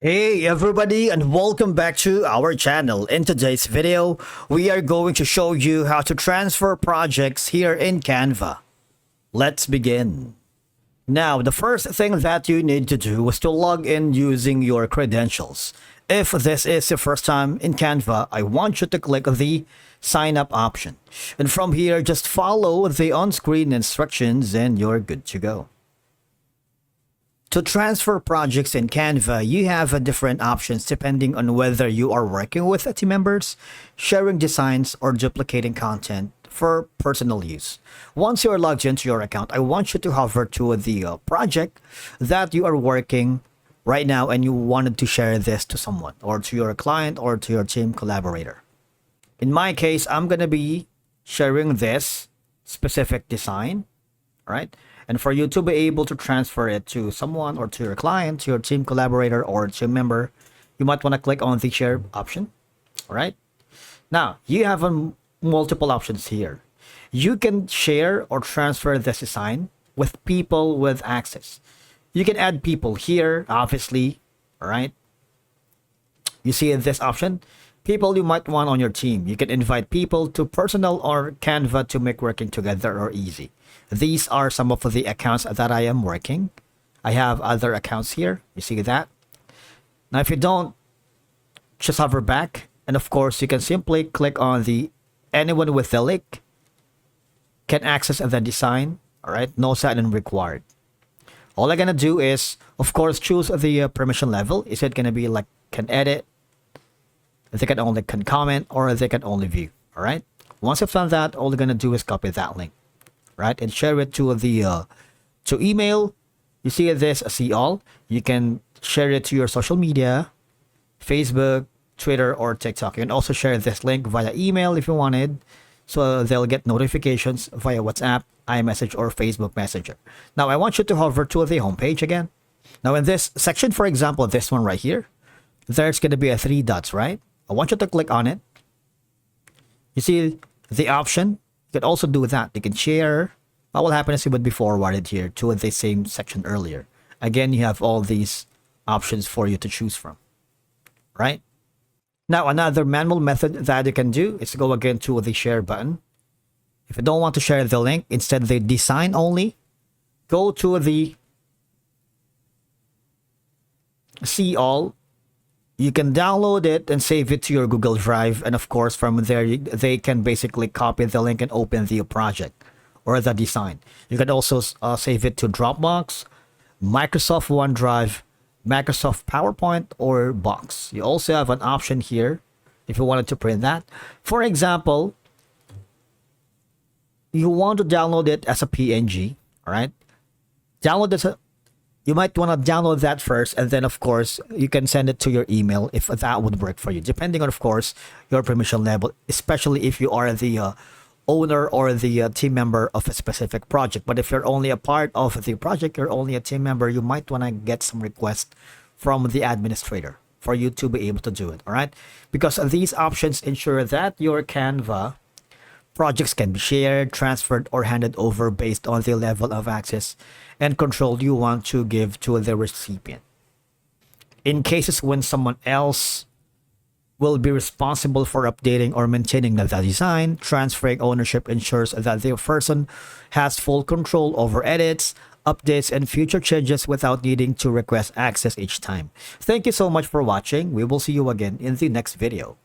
Hey everybody, and welcome back to our channel. In today's video, we are going to show you how to transfer projects here in Canva. Let's begin. Now, the first thing that you need to do is to log in using your credentials. If this is your first time in Canva, I want you to click the sign up option. And from here, just follow the on-screen instructions and you're good to go. To transfer projects in Canva, you have different options depending on whether you are working with team members, sharing designs, or duplicating content for personal use. Once you are logged into your account, I want you to hover to the project that you are working right now and you wanted to share this to someone or to your client or to your team collaborator. In my case, I'm going to be sharing this specific design, right? And for you to be able to transfer it to someone or to your client, to your team collaborator or team member, you might want to click on the share option. All right. Now you have multiple options here. You can share or transfer this design with people with access. You can add people here, obviously. All right. You see this option, people you might want on your team. You can invite people to personal or Canva to make working together or easy. These are some of the accounts that I am working. I have other accounts here. You see that? Now, if you don't, just hover back. And of course, you can simply click on the anyone with the link can access the design. All right. No sign in required. All I'm going to do is, of course, choose the permission level. Is it going to be like can edit? They can only can comment or they can only view. All right. Once you've done that, all you're going to do is copy that link. Right, and share it to the to email. You see this, see all. You can share it to your social media, Facebook, Twitter, or TikTok. You can also share this link via email if you wanted, so they'll get notifications via WhatsApp, iMessage, or Facebook Messenger. Now I want you to hover to the homepage again. Now in this section, for example, this one right here, there's going to be a 3 dots, right? I want you to click on it. You see the option. You can also do that. You can share. What will happen is it would be forwarded here to the same section earlier. Again, you have all these options for you to choose from, right? Now, another manual method that you can do is to go again to the share button. If you don't want to share the link, instead the design only, go to the see all. You can download it and save it to your Google Drive. And of course, from there, they can basically copy the link and open the project or the design. You can also save it to Dropbox, Microsoft OneDrive, Microsoft PowerPoint, or Box. You also have an option here if you wanted to print that. For example, you want to download it as a PNG, all right? Download this. You might want to download that first, and then, of course, you can send it to your email if that would work for you, depending on, of course, your permission level, especially if you are the owner or the team member of a specific project. But if you're only a part of the project, you're only a team member, you might want to get some request from the administrator for you to be able to do it, all right? Because these options ensure that your Canva projects can be shared, transferred, or handed over based on the level of access and control you want to give to the recipient. In cases when someone else will be responsible for updating or maintaining the design, transferring ownership ensures that the person has full control over edits, updates, and future changes without needing to request access each time. Thank you so much for watching. We will see you again in the next video.